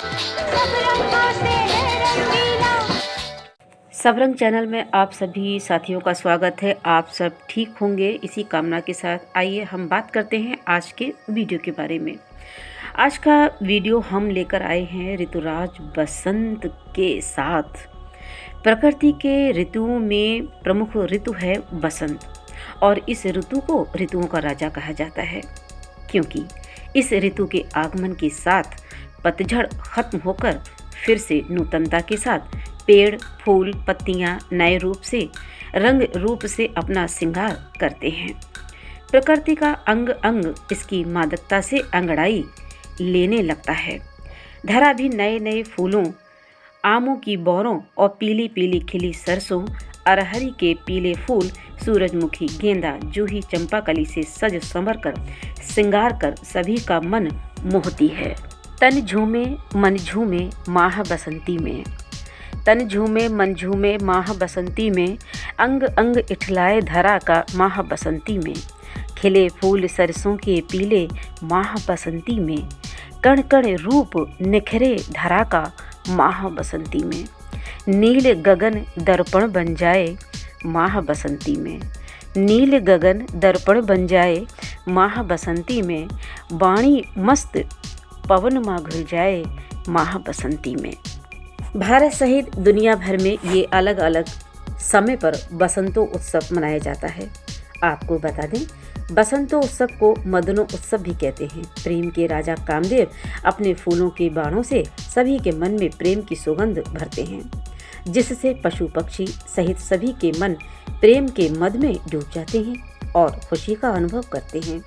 सब रंगों से है रंगीला। सबरंग चैनल में आप सभी साथियों का स्वागत है। आप सब ठीक होंगे इसी कामना के साथ आइए हम बात करते हैं आज के वीडियो के बारे में। आज का वीडियो हम लेकर आए हैं ऋतुराज बसंत के साथ। प्रकृति के ऋतुओं में प्रमुख ऋतु है बसंत और इस ऋतु को ऋतुओं का राजा कहा जाता है, क्योंकि इस ऋतु के आगमन के साथ पतझड़ खत्म होकर फिर से नूतनता के साथ पेड़, फूल, पत्तियां नए रूप से, रंग रूप से अपना श्रृंगार करते हैं। प्रकृति का अंग अंग इसकी मादकता से अंगड़ाई लेने लगता है। धरा भी नए नए फूलों, आमों की बौरों और पीली पीली खिली सरसों, अरहरी के पीले फूल, सूरजमुखी, गेंदा, जूही, चंपाकली से सज संवर कर श्रृंगार कर सभी का मन मोहती है। तन झूमे मन झूमे माह बसंती में, तन झूमे मन झूमे माह बसंती में, अंग अंग इठलाए धरा का माह बसंती में, खिले फूल सरसों के पीले माह बसंती में, कण कण रूप निखरे धरा का माह बसंती में, नील गगन दर्पण बन जाए माह बसंती में, नील गगन दर्पण बन जाए माह बसंती में, वाणी मस्त पवन माँ घुल जाए माह बसंती में। भारत सहित दुनिया भर में ये अलग अलग समय पर बसंतो उत्सव मनाया जाता है। आपको बता दें, बसंतो उत्सव को मदनो उत्सव भी कहते हैं। प्रेम के राजा कामदेव अपने फूलों के बाणों से सभी के मन में प्रेम की सुगंध भरते हैं, जिससे पशु पक्षी सहित सभी के मन प्रेम के मद में डूब जाते हैं और खुशी का अनुभव करते हैं।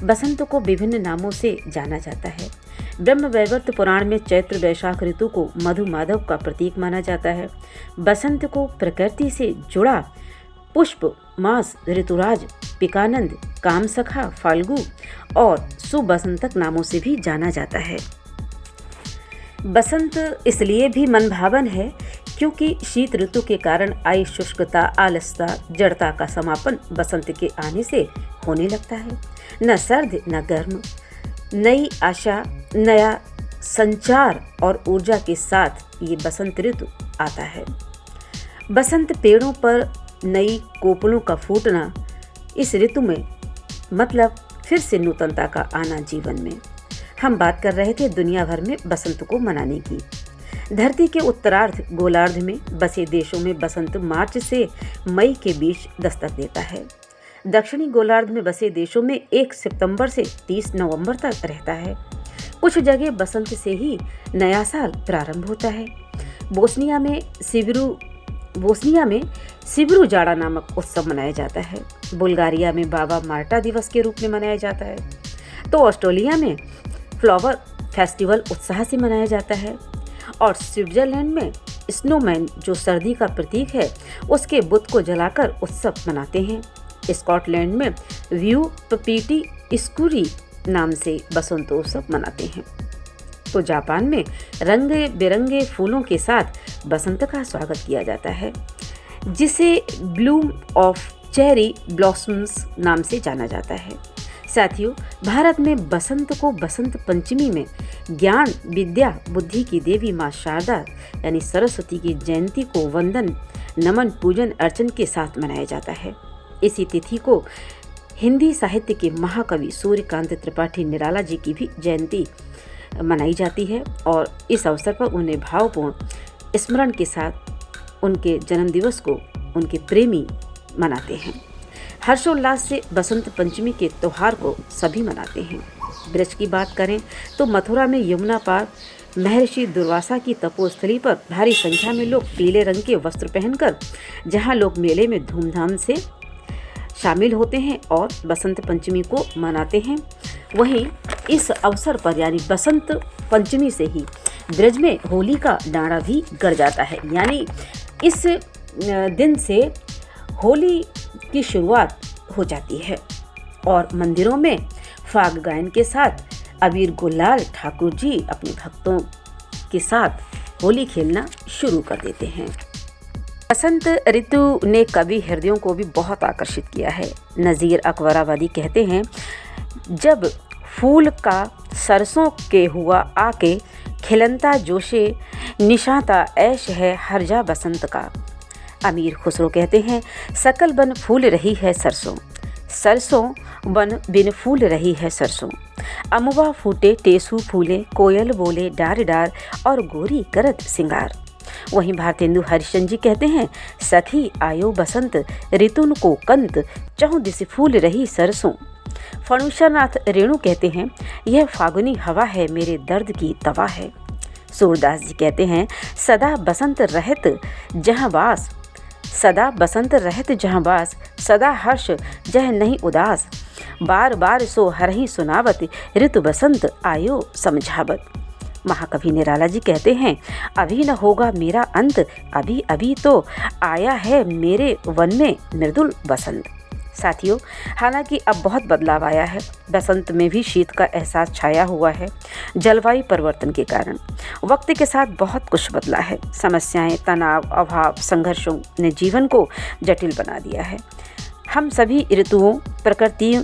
बसंत को विभिन्न नामों से जाना जाता है। ब्रह्म वैवर्त पुराण में चैत्र वैशाख ऋतु को मधु माधव का प्रतीक माना जाता है। बसंत को प्रकृति से जुड़ा पुष्प मास, ऋतुराज, पिकानंद, कामसखा, फाल्गु और सुबसंतक नामों से भी जाना जाता है। बसंत इसलिए भी मनभावन है क्योंकि शीत ऋतु के कारण आई शुष्कता, आलसता, जड़ता का समापन बसंत के आने से होने लगता है। न सर्द न गर्म, नई आशा, नया संचार और ऊर्जा के साथ ये बसंत ऋतु आता है। बसंत पेड़ों पर नई कोपलों का फूटना, इस ऋतु में मतलब फिर से नूतनता का आना जीवन में। हम बात कर रहे थे दुनिया भर में बसंत को मनाने की। धरती के उत्तरार्ध गोलार्ध में बसे देशों में बसंत मार्च से मई के बीच दस्तक देता है। दक्षिणी गोलार्ध में बसे देशों में 1 सितंबर से 30 नवंबर तक रहता है। कुछ जगह बसंत से ही नया साल प्रारंभ होता है। बोस्निया में सिबरू जाड़ा नामक उत्सव मनाया जाता है। बुल्गारिया में बाबा मार्टा दिवस के रूप में मनाया जाता है। तो ऑस्ट्रेलिया में फ्लावर फेस्टिवल उत्साह से मनाया जाता है और स्विट्जरलैंड में स्नोमैन, जो सर्दी का प्रतीक है, उसके बुत को जलाकर उत्सव मनाते हैं। स्कॉटलैंड में व्यू पपीटी स्कूरी नाम से बसंतोत्सव मनाते हैं। तो जापान में रंग बिरंगे फूलों के साथ बसंत का स्वागत किया जाता है, जिसे ब्लूम ऑफ चेरी ब्लॉसम्स नाम से जाना जाता है। साथियों, भारत में बसंत को बसंत पंचमी में ज्ञान, विद्या, बुद्धि की देवी माँ शारदा यानी सरस्वती की जयंती को वंदन, नमन, पूजन अर्चन के साथ मनाया जाता है। इसी तिथि को हिंदी साहित्य के महाकवि सूर्यकांत त्रिपाठी निराला जी की भी जयंती मनाई जाती है और इस अवसर पर उन्हें भावपूर्ण स्मरण के साथ उनके जन्मदिवस को उनके प्रेमी मनाते हैं। हर्षोल्लास से बसंत पंचमी के त्यौहार को सभी मनाते हैं। ब्रज की बात करें तो मथुरा में यमुना पार महर्षि दुर्वासा की तपोस्थली पर भारी संख्या में लोग पीले रंग के वस्त्र पहनकर जहां लोग मेले में धूमधाम से शामिल होते हैं और बसंत पंचमी को मनाते हैं, वहीं इस अवसर पर यानी बसंत पंचमी से ही ब्रज में होली का डांडा भी गड़ जाता है। यानी इस दिन से होली की शुरुआत हो जाती है और मंदिरों में फाग गायन के साथ अबीर गुलाल ठाकुर जी अपने भक्तों के साथ होली खेलना शुरू कर देते हैं। बसंत ऋतु ने कवि हृदयों को भी बहुत आकर्षित किया है। नज़ीर अकबराबादी कहते हैं, जब फूल का सरसों के हुआ आके खिलंता जोशे निशाता ऐश है हर जा बसंत का। अमीर खुसरो कहते हैं, सकल बन फूल रही है सरसों, सरसों बन बिन फूल रही है सरसों। अमुआ फूटे टेसू फूले, कोयल बोले डार डार और गोरी करत सिंगार। वहीं भारतेंदु हरिश्चंद्र जी कहते हैं, सखी आयो बसंत ऋतुन को कंत, चहुं दिस फूल रही सरसों। फणुषरनाथ रेणु कहते हैं, यह फागुनी हवा है मेरे दर्द की दवा है। सूरदास जी कहते हैं, सदा बसंत रहत जहाँ बास, सदा बसंत रहत जहाँ बास, सदा हर्ष जह नहीं उदास। बार बार सो हरहि सुनावत, ऋतु बसंत आयो समझावत। महाकवि निराला जी कहते हैं, अभी न होगा मेरा अंत, अभी अभी तो आया है मेरे वन में मृदुल बसंत। साथियों, हालांकि अब बहुत बदलाव आया है, बसंत में भी शीत का एहसास छाया हुआ है। जलवायु परिवर्तन के कारण वक्त के साथ बहुत कुछ बदला है। समस्याएं, तनाव, अभाव, संघर्षों ने जीवन को जटिल बना दिया है। हम सभी ऋतुओं, प्रकृति,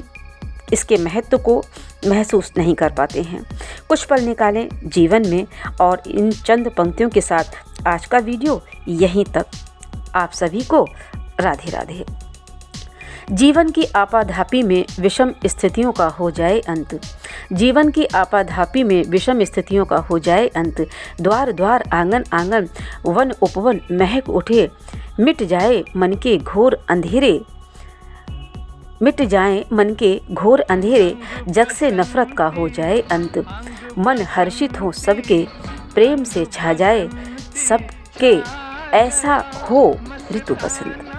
इसके महत्व को महसूस नहीं कर पाते हैं। कुछ पल निकालें जीवन में, और इन चंद पंक्तियों के साथ आज का वीडियो यहीं तक। आप सभी को राधे राधे। जीवन की आपाधापी में विषम स्थितियों का हो जाए अंत, जीवन की आपाधापी में विषम स्थितियों का हो जाए अंत। द्वार द्वार आंगन आंगन वन उपवन महक उठे, मिट जाए मन के घोर अंधेरे, मिट जाए मन के घोर अंधेरे। जग से नफरत का हो जाए अंत, मन हर्षित हो सबके, प्रेम से छा जाए सबके, ऐसा हो ऋतु बसंत।